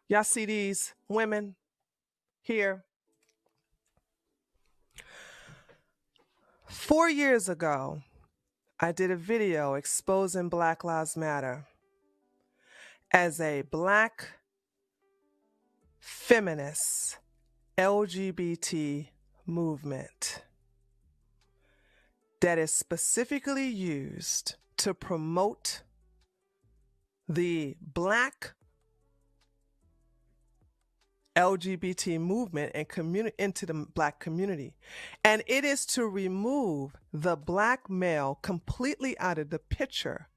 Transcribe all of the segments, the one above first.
Y'all see these women here? 4 years ago, I did a video exposing Black Lives Matter as a Black feminist LGBT movement that is specifically used to promote the Black LGBT movement and into the Black community. And it is to remove the Black male completely out of the picture.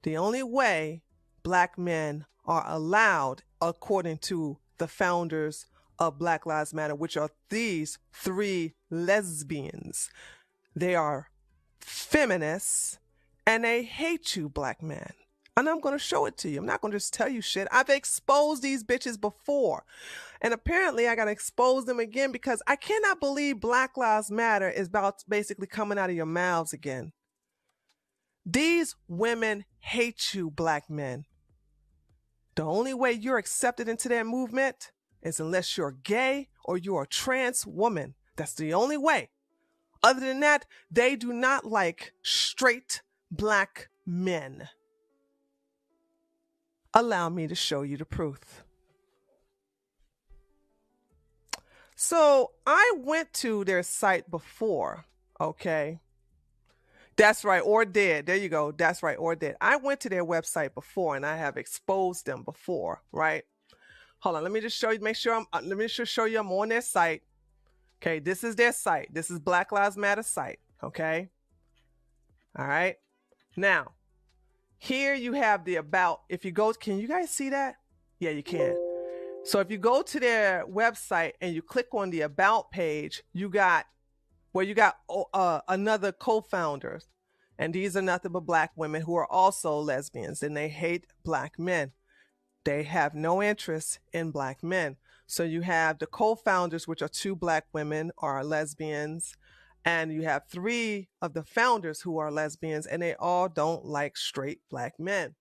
The only way Black men are allowed, according to the founders of Black Lives Matter, which are these three lesbians. They are feminists and they hate you, Black men. And I'm going to show it to you. I'm not going to just tell you shit. I've exposed these bitches before. And apparently I got to expose them again because I cannot believe Black Lives Matter is about basically coming out of your mouths again. These women hate you, Black men. The only way you're accepted into their movement is unless you're gay or you're a trans woman. That's the only way. Other than that, they do not like straight Black men. Allow me to show you the proof. So I went to their site before, okay? That's right, or did. There you go. That's right, or did. I went to their website before and I have exposed them before, right? Hold on, let me just show you, let me just show you I'm on their site. Okay, this is their site. This is Black Lives Matter site, okay? All right. Now, here you have the about. If you go, can you guys see that? Yeah, you can. So if you go to their website and you click on the about page, you got another co-founders. And these are nothing but Black women who are also lesbians and they hate Black men. They have no interest in Black men. So you have the co-founders, which are two Black women, are lesbians. And you have three of the founders who are lesbians, and they all don't like straight Black men.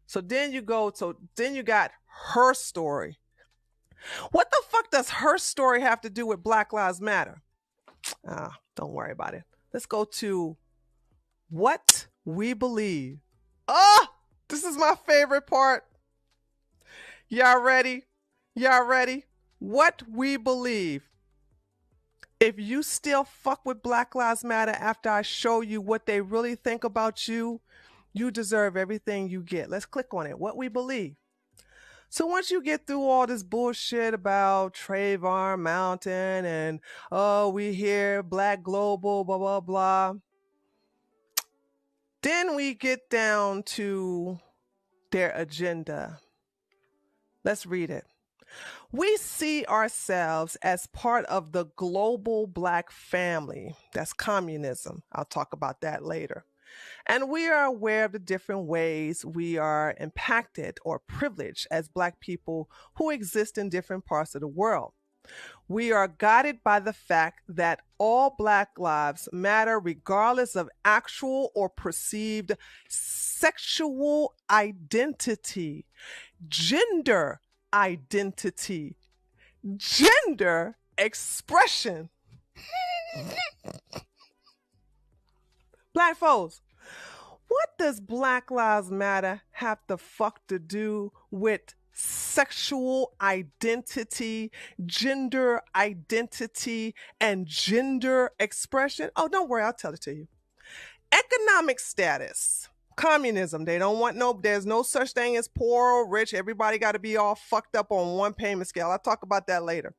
So then you got her story. What the fuck does her story have to do with Black Lives Matter? Don't worry about it. Let's go to what we believe. This is my favorite part. Y'all ready? Y'all ready? What we believe. If you still fuck with Black Lives Matter after I show you what they really think about you, you deserve everything you get. Let's click on it. What we believe. So once you get through all this bullshit about Trayvon Mountain and, we hear Black Global, blah, blah, blah. Then we get down to their agenda. Let's read it. We see ourselves as part of the global Black family. That's communism. I'll talk about that later. And we are aware of the different ways we are impacted or privileged as Black people who exist in different parts of the world. We are guided by the fact that all Black lives matter regardless of actual or perceived sexual identity, gender identity, gender expression. Black folks, what does Black Lives Matter have the fuck to do with sexual identity, gender identity, and gender expression? Oh, don't worry, I'll tell it to you. Economic status. Communism. They don't want there's no such thing as poor or rich. Everybody got to be all fucked up on one payment scale. I'll talk about that later.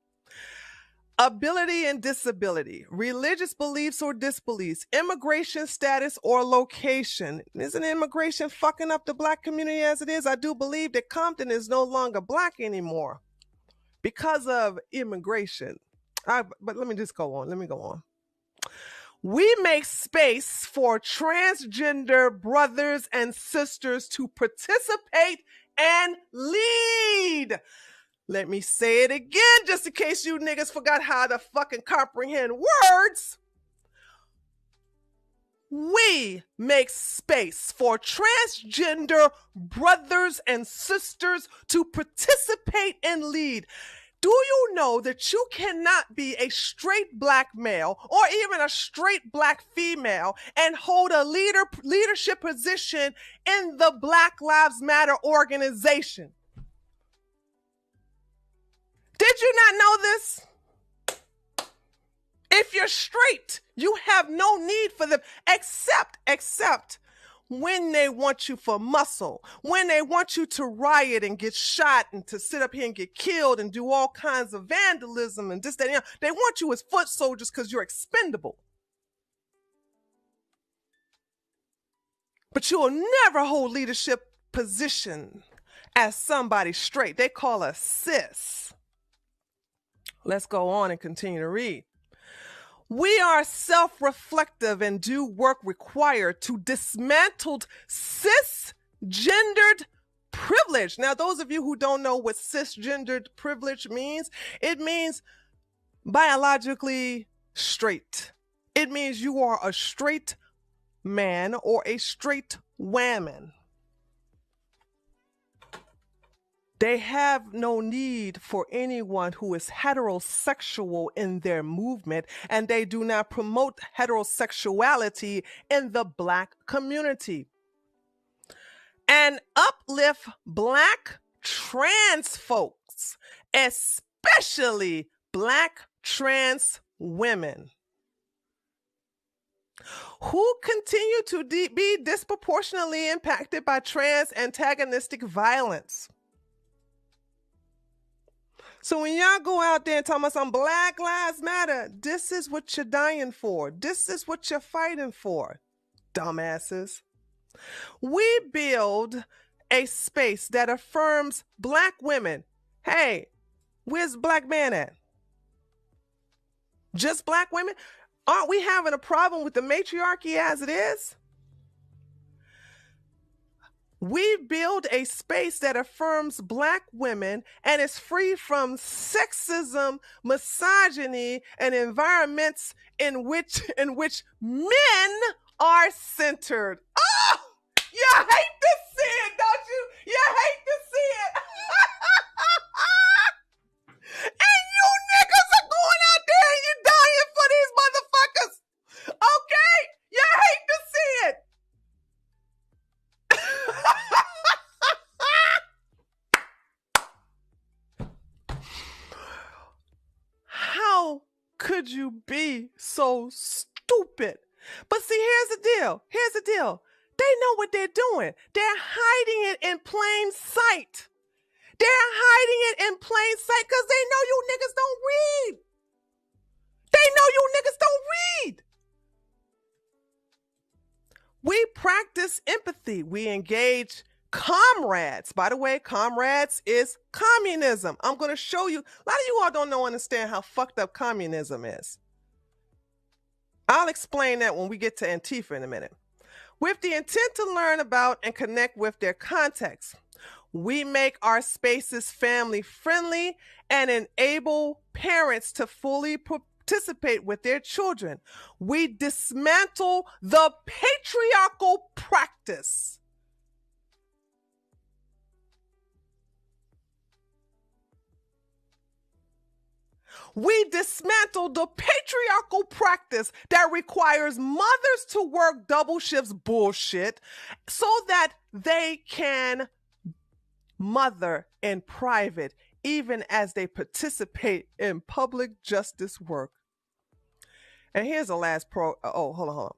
Ability and disability, religious beliefs or disbeliefs, immigration status or location. Isn't immigration fucking up the Black community as it is? I do believe that Compton is no longer Black anymore because of immigration. But let me just go on. Let me go on. We make space for transgender brothers and sisters to participate and lead. Let me say it again, just in case you niggas forgot how to fucking comprehend words. We make space for transgender brothers and sisters to participate and lead. Do you know that you cannot be a straight black male or even a straight black female and hold a leadership position in the Black Lives Matter organization? Did you not know this? If you're straight, you have no need for them except when they want you for muscle, when they want you to riot and get shot and to sit up here and get killed and do all kinds of vandalism and this, that, and that. They want you as foot soldiers because you're expendable. But you will never hold leadership position as somebody straight. They call us cis. Let's go on and continue to read. We are self-reflective and do work required to dismantle cisgendered privilege. Now, those of you who don't know what cisgendered privilege means, it means biologically straight. It means you are a straight man or a straight woman. They have no need for anyone who is heterosexual in their movement, and they do not promote heterosexuality in the Black community. And uplift Black trans folks, especially Black trans women, who continue to be disproportionately impacted by trans antagonistic violence. So when y'all go out there and talk about some Black Lives Matter, this is what you're dying for. This is what you're fighting for, dumbasses. We build a space that affirms Black women. Hey, where's Black man at? Just Black women? Aren't we having a problem with the matriarchy as it is? We build a space that affirms Black women and is free from sexism, misogyny, and environments in which men are centered. Oh, you hate to see it, don't you? You hate to see it. And you niggas are going out there and you're dying for these motherfuckers. Okay? You hate to see it. How could you be so stupid? But see, here's the deal. They know what they're doing. They're hiding it in plain sight. They're hiding it in plain sight because they know you niggas don't read. They know you niggas don't read. We practice empathy. We engage comrades. By the way, comrades is communism. I'm going to show you. A lot of you all don't understand how fucked up communism is. I'll explain that when we get to Antifa in a minute. With the intent to learn about and connect with their context, we make our spaces family friendly and enable parents to fully participate with their children. We dismantle the patriarchal practice. We dismantle the patriarchal practice that requires mothers to work double shifts bullshit so that they can mother in private, even as they participate in public justice work. And here's the last hold on.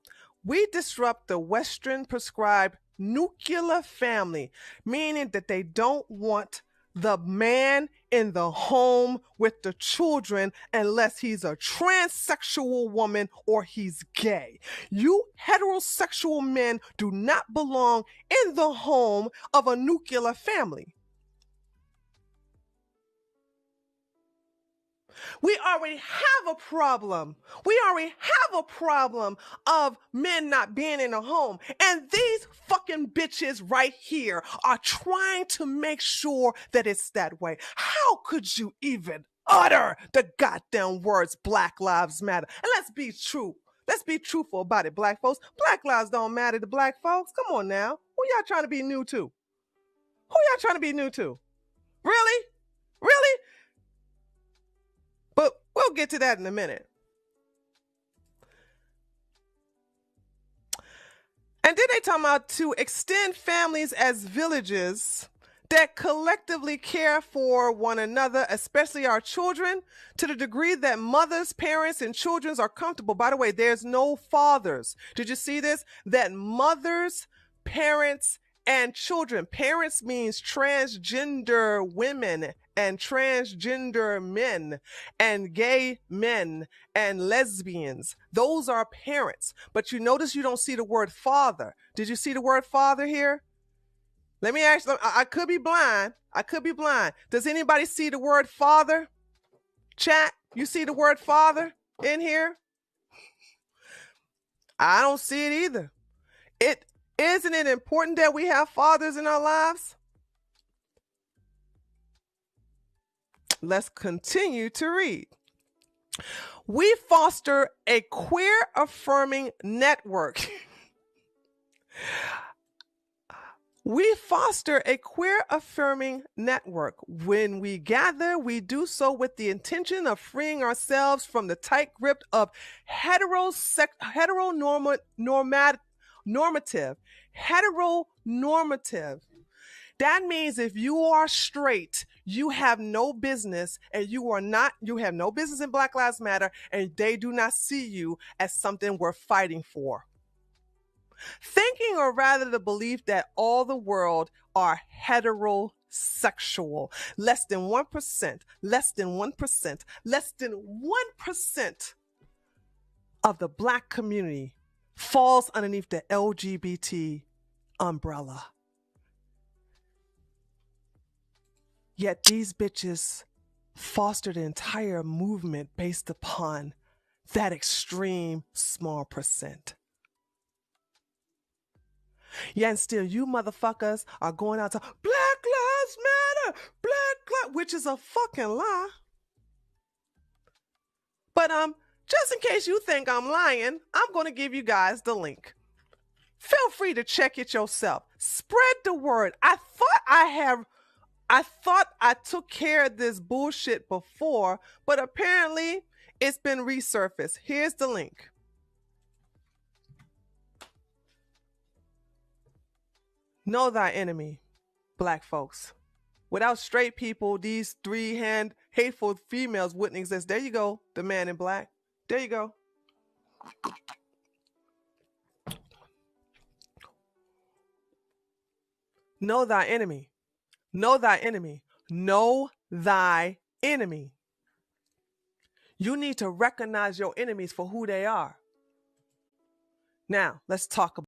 We disrupt the Western prescribed nuclear family, meaning that they don't want the man in the home with the children unless he's a transsexual woman or he's gay. You heterosexual men do not belong in the home of a nuclear family. We already have a problem. We already have a problem of men not being in a home. And these fucking bitches right here are trying to make sure that it's that way. How could you even utter the goddamn words Black Lives Matter? And let's be true. Let's be truthful about it, black folks. Black lives don't matter to black folks. Come on now. Who y'all trying to be new to? Who y'all trying to be new to? Really? Really? But we'll get to that in a minute. And then they talk about to extend families as villages that collectively care for one another, especially our children, to the degree that mothers, parents, and children are comfortable. By the way, there's no fathers. Did you see this? That mothers, parents, and children. Parents means transgender women and transgender men and gay men and lesbians. Those are parents. But you notice you don't see the word father. Did you see the word father here? Let me ask you, I could be blind. I could be blind. Does anybody see the word father? Chat, you see the word father in here? I don't see it either. Isn't it important that we have fathers in our lives? Let's continue to read. We foster a queer affirming network. We foster a queer affirming network. When we gather, we do so with the intention of freeing ourselves from the tight grip of heteronormative. That means if you are straight, you have no business, and you have no business in Black Lives Matter, and they do not see you as something worth fighting for. Thinking, or rather the belief, that all the world are heterosexual. Less than 1%, less than 1%, less than 1% of the Black community falls underneath the LGBT umbrella. Yet these bitches fostered an entire movement based upon that extreme small percent. Yeah, and still you motherfuckers are going out to Black Lives Matter, which is a fucking lie. But just in case you think I'm lying, I'm going to give you guys the link. Feel free to check it yourself. Spread the word. I thought I took care of this bullshit before, but apparently it's been resurfaced. Here's the link. Know thy enemy, Black folks. Without straight people, these three-hand hateful females wouldn't exist. There you go, the man in black. There you go. Know thy enemy. Know thy enemy. Know thy enemy. You need to recognize your enemies for who they are. Now, let's talk about